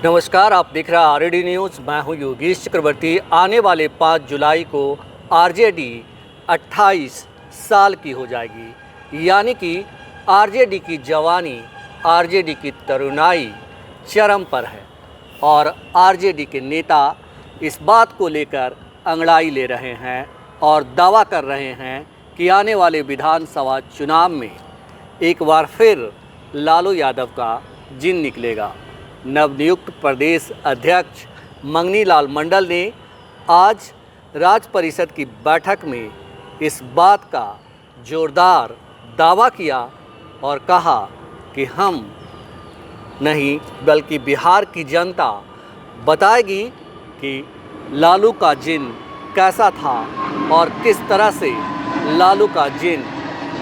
नमस्कार, आप देख रहे हैं आरडी न्यूज़। मैं हूं योगेश चक्रवर्ती। आने वाले 5 जुलाई को आरजेडी 28 साल की हो जाएगी, यानी कि आरजेडी की जवानी, आरजेडी की तरुणाई चरम पर है और आरजेडी के नेता इस बात को लेकर अंगड़ाई ले रहे हैं और दावा कर रहे हैं कि आने वाले विधानसभा चुनाव में एक बार फिर लालू यादव का जिन निकलेगा। नवनियुक्त प्रदेश अध्यक्ष मंगनी लाल मंडल ने आज राज्य परिषद की बैठक में इस बात का जोरदार दावा किया और कहा कि हम नहीं बल्कि बिहार की जनता बताएगी कि लालू का जिन कैसा था और किस तरह से लालू का जिन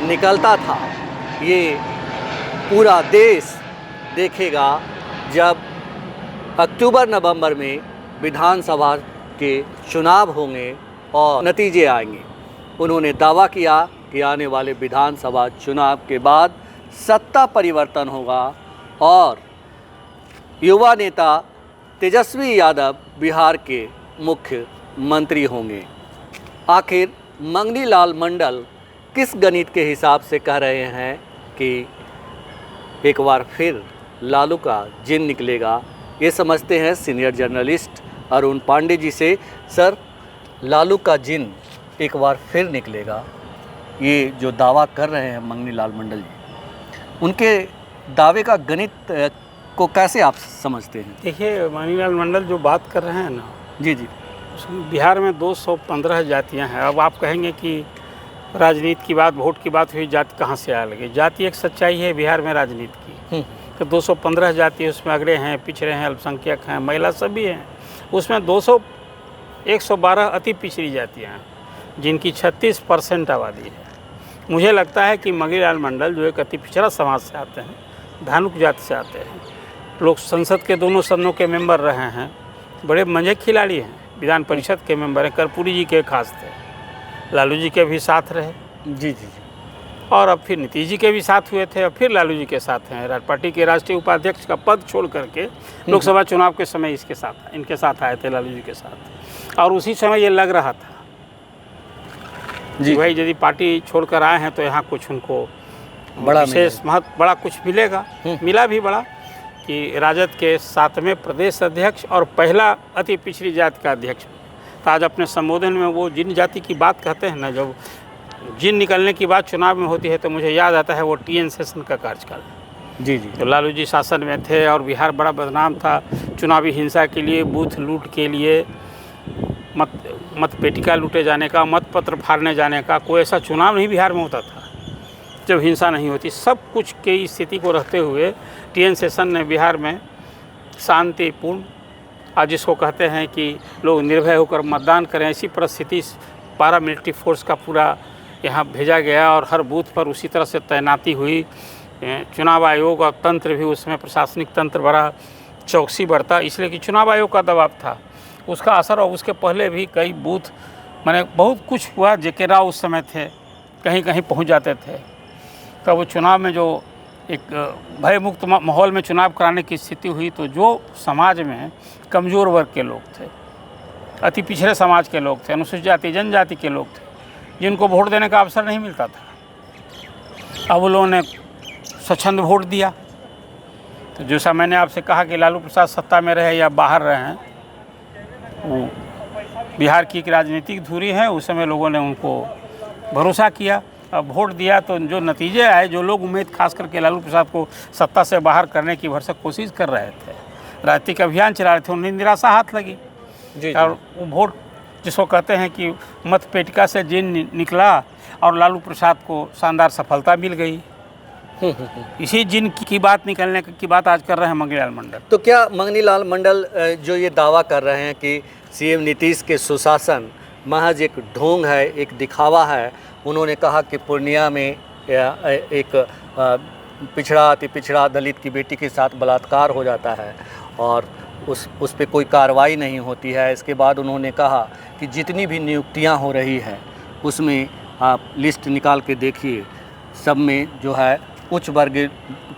निकलता था। ये पूरा देश देखेगा जब अक्टूबर नवंबर में विधानसभा के चुनाव होंगे और नतीजे आएंगे। उन्होंने दावा किया कि आने वाले विधानसभा चुनाव के बाद सत्ता परिवर्तन होगा और युवा नेता तेजस्वी यादव बिहार के मुख्यमंत्री होंगे। आखिर मंगनी लाल मंडल किस गणित के हिसाब से कह रहे हैं कि एक बार फिर लालू का जिन निकलेगा, ये समझते हैं सीनियर जर्नलिस्ट अरुण पांडे जी से। सर, लालू का जिन एक बार फिर निकलेगा, ये जो दावा कर रहे हैं मंगनी लाल मंडल जी, उनके दावे का गणित को कैसे आप समझते हैं? देखिए, मंगनी लाल मंडल जो बात कर रहे हैं ना, जी, बिहार में 215 जातियां हैं। अब आप कहेंगे कि राजनीति की बात, वोट की बात हुई, जाति कहाँ से आ लगी? जाति एक सच्चाई है बिहार में राजनीति की। तो 215 जाति, उसमें अगड़े हैं, पिछड़े हैं, अल्पसंख्यक हैं, महिला सभी हैं। उसमें 112 अति पिछड़ी जातियाँ हैं जिनकी 36% आबादी है। मुझे लगता है कि मंगनी लाल मंडल जो एक अति पिछड़ा समाज से आते हैं, धानुक जाति से आते हैं, लोग संसद के दोनों सदनों के मेंबर रहे हैं, बड़े मंझे खिलाड़ी हैं, विधान परिषद के मेंबर हैं, कर्पूरी जी के खास थे, लालू जी के भी साथ रहे, जी, और अब फिर नीतीश जी के भी साथ हुए थे और फिर लालू जी के साथ हैं। पार्टी के राष्ट्रीय उपाध्यक्ष का पद छोड़ करके लोकसभा चुनाव के समय इनके साथ आए थे, लालू जी के साथ। और उसी समय ये लग रहा था जी भाई, यदि पार्टी छोड़कर आए हैं तो यहाँ कुछ उनको बड़ा विशेष महत्व, बड़ा कुछ मिलेगा। मिला भी बड़ा कि राजद के 7वें प्रदेश अध्यक्ष और पहला अति पिछड़ी जाति का अध्यक्ष। तो आज अपने संबोधन में वो जिन जाति की बात कहते हैं ना, जब जिन निकलने की बात चुनाव में होती है तो मुझे याद आता है वो टीएन सेशन का कार्यकाल। जी, तो लालू जी शासन में थे और बिहार बड़ा बदनाम था चुनावी हिंसा के लिए, बूथ लूट के लिए, मत पेटिका लूटे जाने का, मत पत्र फाड़ने जाने का। कोई ऐसा चुनाव नहीं बिहार में होता था जब हिंसा नहीं होती। सब कुछ की स्थिति को रखते हुए टीएन सेशन ने बिहार में शांतिपूर्ण, आज जिसको कहते हैं कि लोग निर्भय होकर मतदान करें, ऐसी परिस्थिति पैरामिलिट्री फोर्स का पूरा यहाँ भेजा गया और हर बूथ पर उसी तरह से तैनाती हुई। चुनाव आयोग और तंत्र भी उसमें, प्रशासनिक तंत्र बड़ा चौकसी बरता, इसलिए कि चुनाव आयोग का दबाव था, उसका असर। और उसके पहले भी कई बूथ, माने बहुत कुछ हुआ। जेके राव उस समय थे, कहीं कहीं पहुँच जाते थे। तो वो चुनाव में जो एक भयमुक्त माहौल में चुनाव कराने की स्थिति हुई, तो जो समाज में कमज़ोर वर्ग के लोग थे, अति पिछड़े समाज के लोग थे, अनुसूचित जाति जनजाति के लोग थे, जिनको वोट देने का अवसर नहीं मिलता था, अब उन लोगों ने स्वच्छंद वोट दिया। तो जैसा मैंने आपसे कहा कि लालू प्रसाद सत्ता में रहे या बाहर रहे हैं, वो बिहार की एक राजनीतिक धुरी है। उस समय लोगों ने उनको भरोसा किया, अब वोट दिया। तो जो नतीजे आए, जो लोग उम्मीद खास करके लालू प्रसाद को सत्ता से बाहर करने की भरसक कोशिश कर रहे थे, राजनीतिक अभियान चला रहे थे, उन्हें निराशा हाथ लगी। जी। और वो वोट जिसको कहते हैं कि मत पेटिका से जिन निकला और लालू प्रसाद को शानदार सफलता मिल गई। इसी जिन की बात निकलने की बात आज कर रहे हैं मंगनी लाल मंडल। तो क्या मंगनी लाल मंडल जो ये दावा कर रहे हैं कि सीएम नीतीश के सुशासन महज एक ढोंग है, एक दिखावा है? उन्होंने कहा कि पूर्णिया में एक पिछड़ा, अति पिछड़ा दलित की बेटी के साथ बलात्कार हो जाता है और उस पे कोई कार्रवाई नहीं होती है। इसके बाद उन्होंने कहा कि जितनी भी नियुक्तियां हो रही है उसमें आप लिस्ट निकाल के देखिए, सब में जो है उच्च वर्ग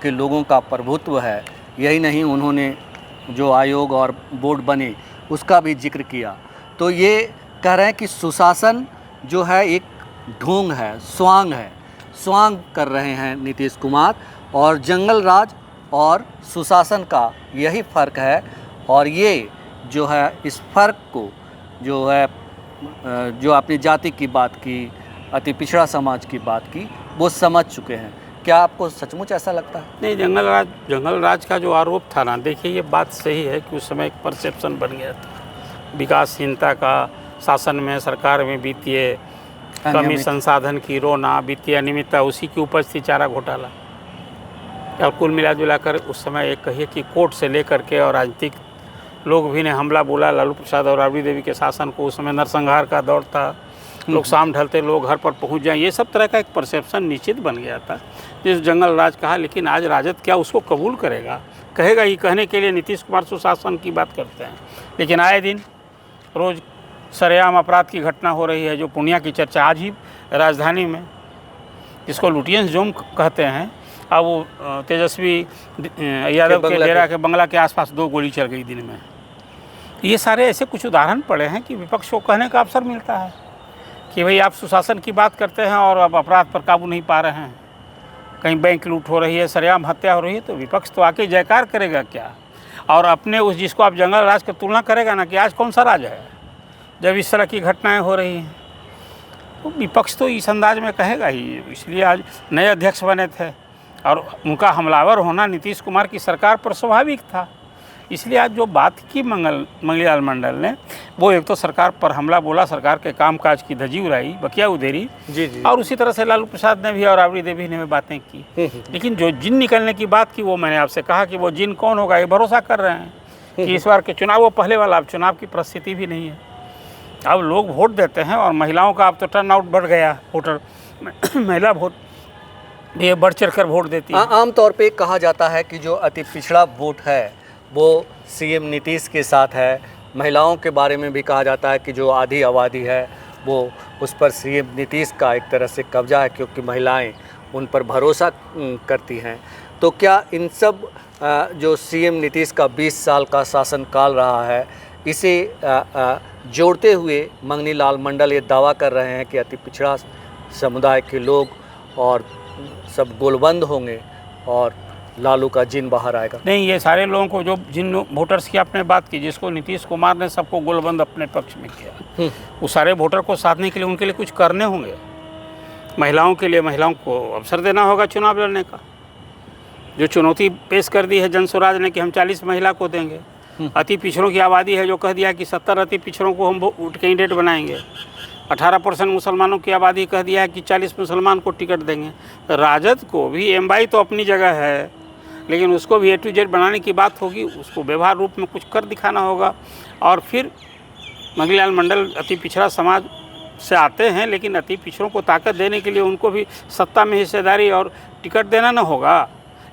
के लोगों का प्रभुत्व है। यही नहीं, उन्होंने जो आयोग और बोर्ड बने उसका भी जिक्र किया। तो ये कह रहे हैं कि सुशासन जो है एक ढोंग है, स्वांग कर रहे हैं नीतीश कुमार, और जंगल राज और सुशासन का यही फ़र्क है। और ये जो है इस फ़र्क को जो है जो आपने जाति की बात की, अति पिछड़ा समाज की बात की, वो समझ चुके हैं। क्या आपको सचमुच ऐसा लगता है? नहीं, जंगल राज का जो आरोप था ना, देखिए ये बात सही है कि उस समय एक परसेप्शन बन गया था विकासहीनता का, शासन में सरकार में वित्तीय कमी, संसाधन की रोना, वित्तीय अनियमितता, उसी की उपज थी चारा घोटाला। और कुल मिला जुलाकर उस समय एक कहिए कि कोर्ट से लेकर के और राजनीतिक लोग भी ने हमला बोला लालू प्रसाद और राबड़ी देवी के शासन को। उस समय नरसंहार का दौर था, लोग शाम ढलते लोग घर पर पहुंच जाएं, ये सब तरह का एक परसेप्शन निश्चित बन गया था जिस जंगल राज कहा। लेकिन आज राजद क्या उसको कबूल करेगा? कहेगा ये कहने के लिए नीतीश कुमार सुशासन की बात करते हैं, लेकिन आए दिन रोज़ सरेआम अपराध की घटना हो रही है। जो पूर्णिया की चर्चा आज ही राजधानी में, जिसको लुटियंस जोन कहते हैं, अब वो तेजस्वी यादव के डेरा के बंगला के आसपास 2 गोली चल गई दिन में। ये सारे ऐसे कुछ उदाहरण पड़े हैं कि विपक्ष को कहने का अवसर मिलता है कि भाई आप सुशासन की बात करते हैं और अब अपराध पर काबू नहीं पा रहे हैं, कहीं बैंक लूट हो रही है, सरेआम हत्या हो रही है, तो विपक्ष तो आके जयकार करेगा क्या? और अपने उस जिसको आप जंगल राज की तुलना करेगा ना कि आज कौन सा राज है जब इस तरह की घटनाएं हो रही हैं, तो विपक्ष तो इस अंदाज में कहेगा ही। इसलिए आज नए अध्यक्ष बने थे और उनका हमलावर होना नीतीश कुमार की सरकार पर स्वाभाविक था। इसलिए आज जो बात की मंगलीलाल मंडल ने, वो एक तो सरकार पर हमला बोला, सरकार के कामकाज की धज्जी उड़ाई, बकिया उधेरी जी। और उसी तरह से लालू प्रसाद ने भी और राबड़ी देवी ने भी बातें की। लेकिन जो जिन निकलने की बात की, वो मैंने आपसे कहा कि वो जिन कौन होगा, ये भरोसा कर रहे हैं कि इस बार के चुनाव, वो पहले वाला अब चुनाव की परिस्थिति भी नहीं है। अब लोग वोट देते हैं और महिलाओं का अब तो टर्नआउट बढ़ गया, वोटर महिला वोट ये बढ़ चढ़ कर वोट देती है। आमतौर पे कहा जाता है कि जो अति पिछड़ा वोट है वो सीएम नीतीश के साथ है। महिलाओं के बारे में भी कहा जाता है कि जो आधी आबादी है वो उस पर सीएम नीतीश का एक तरह से कब्जा है, क्योंकि महिलाएं उन पर भरोसा करती हैं। तो क्या इन सब जो सीएम नीतीश का 20 साल का शासनकाल रहा है, इसे जोड़ते हुए मंगनीलाल मंडल ये दावा कर रहे हैं कि अति पिछड़ा समुदाय के लोग और सब गोलबंद होंगे और लालू का जिन बाहर आएगा? नहीं, ये सारे लोगों को, जो जिन वोटर्स की आपने बात की, जिसको नीतीश कुमार ने सबको गोलबंद अपने पक्ष में किया, वो सारे वोटर को साधने के लिए उनके लिए कुछ करने होंगे। महिलाओं के लिए, महिलाओं को अवसर देना होगा चुनाव लड़ने का। जो चुनौती पेश कर दी है जनस्वराज ने कि हम 40 महिला को देंगे। अति पिछड़ों की आबादी है जो कह दिया कि 70 अति पिछड़ों को हम कैंडिडेट बनाएंगे। 18% मुसलमानों की आबादी कह दिया है कि 40 मुसलमान को टिकट देंगे। राजद को भी एमवाई तो अपनी जगह है, लेकिन उसको भी A to Z बनाने की बात होगी, उसको व्यवहार रूप में कुछ कर दिखाना होगा। और फिर मंगलीलाल मंडल अति पिछड़ा समाज से आते हैं, लेकिन अति पिछड़ों को ताकत देने के लिए उनको भी सत्ता में हिस्सेदारी और टिकट देना ना होगा।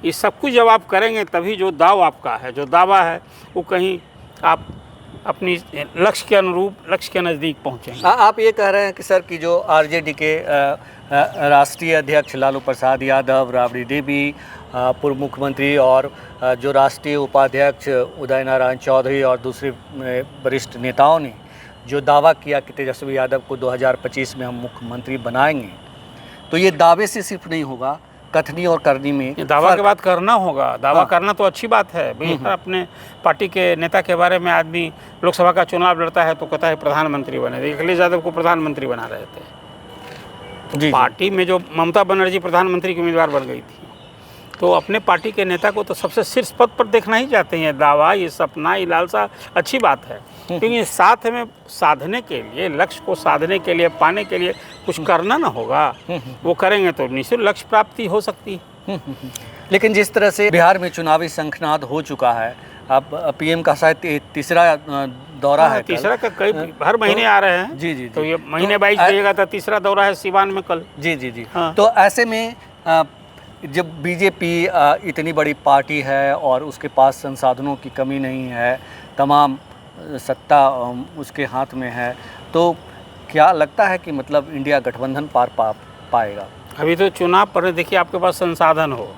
ये सब कुछ जब आप करेंगे तभी जो दाव आपका है, जो दावा है, वो कहीं आप अपनी लक्ष्य के अनुरूप, लक्ष्य के नज़दीक पहुँचेंगे। आप ये कह रहे हैं कि सर कि जो आरजेडी के राष्ट्रीय अध्यक्ष लालू प्रसाद यादव, राबड़ी देवी, पूर्व मुख्यमंत्री और जो राष्ट्रीय उपाध्यक्ष उदय नारायण चौधरी और दूसरे वरिष्ठ नेताओं ने जो दावा किया कि तेजस्वी यादव को 2025 में हम मुख्यमंत्री बनाएंगे, तो ये दावे से सिर्फ नहीं होगा, कथनी और करनी में दावा के बाद करना होगा। दावा करना तो अच्छी बात है भाई। अपने पार्टी के नेता के बारे में आदमी लोकसभा का चुनाव लड़ता है तो कहता है प्रधानमंत्री बने। अखिलेश यादव को प्रधानमंत्री बना रहे थे, तो पार्टी में जो ममता बनर्जी प्रधानमंत्री की उम्मीदवार बन गई थी, तो अपने पार्टी के नेता को तो सबसे शीर्ष पद पर देखना ही चाहते हैं। दावा, ये सपना, ये लालसा अच्छी बात है, क्योंकि साथ में साधने के लिए, लक्ष्य को साधने के लिए, पाने के लिए कुछ करना ना होगा। वो करेंगे तो निश्चित लक्ष्य प्राप्ति हो सकती है। लेकिन जिस तरह से बिहार में चुनावी शंखनाद हो चुका है, अब पीएम का शायद तीसरा दौरा है, तीसरा का कई हर महीने आ रहे हैं। जी। तो ये महीने 22 जाएगा तो तीसरा दौरा है सिवान में कल। जी। तो ऐसे में जब बीजेपी इतनी बड़ी पार्टी है और उसके पास संसाधनों की कमी नहीं है, तमाम सत्ता उसके हाथ में है, तो क्या लगता है कि मतलब इंडिया गठबंधन पाएगा? अभी तो चुनाव पर देखिए, आपके पास संसाधन हो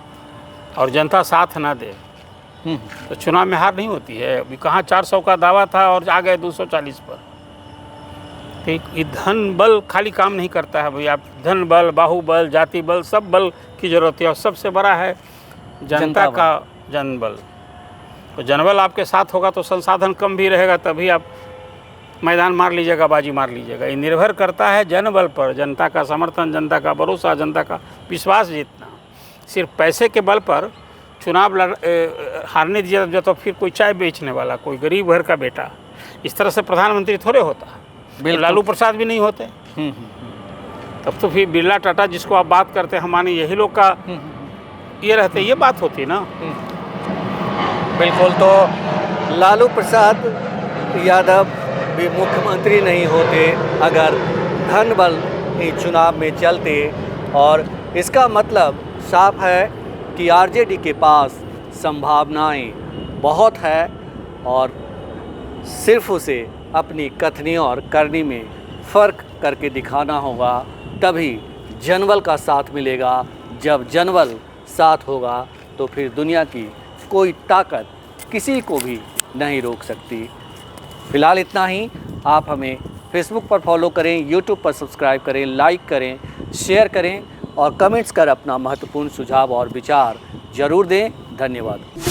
और जनता साथ ना दे तो चुनाव में हार नहीं होती है। अभी कहाँ 400 का दावा था और आ गए 240 पर। ठीक, ये धन बल खाली काम नहीं करता है भाई। आप धन बल, बाहुबल, जाति बल, सब बल की जरूरत है और सबसे बड़ा है जनता का जनबल। तो जनबल आपके साथ होगा तो संसाधन कम भी रहेगा, तभी आप मैदान मार लीजिएगा, बाजी मार लीजिएगा। ये निर्भर करता है जनबल पर, जनता का समर्थन, जनता का भरोसा, जनता का विश्वास जीतना। सिर्फ पैसे के बल पर चुनाव हारने दिया तो फिर कोई चाय बेचने वाला, कोई गरीब घर का बेटा इस तरह से प्रधानमंत्री थोड़े होता। तो लालू प्रसाद भी नहीं होते। तब तो फिर बिरला टाटा जिसको आप बात करते हैं, हमारे यही लोग का ये रहते, ये बात होती ना। बिल्कुल। तो लालू प्रसाद यादव भी मुख्यमंत्री नहीं होते अगर धन बल ही चुनाव में चलते। और इसका मतलब साफ है कि आरजेडी के पास संभावनाएं बहुत है और सिर्फ उसे अपनी कथनी और करनी में फ़र्क करके दिखाना होगा, तभी जनबल का साथ मिलेगा। जब जनबल साथ होगा तो फिर दुनिया की कोई ताकत किसी को भी नहीं रोक सकती। फ़िलहाल इतना ही। आप हमें फेसबुक पर फॉलो करें, यूट्यूब पर सब्सक्राइब करें, लाइक करें, शेयर करें और कमेंट्स कर अपना महत्वपूर्ण सुझाव और विचार ज़रूर दें। धन्यवाद।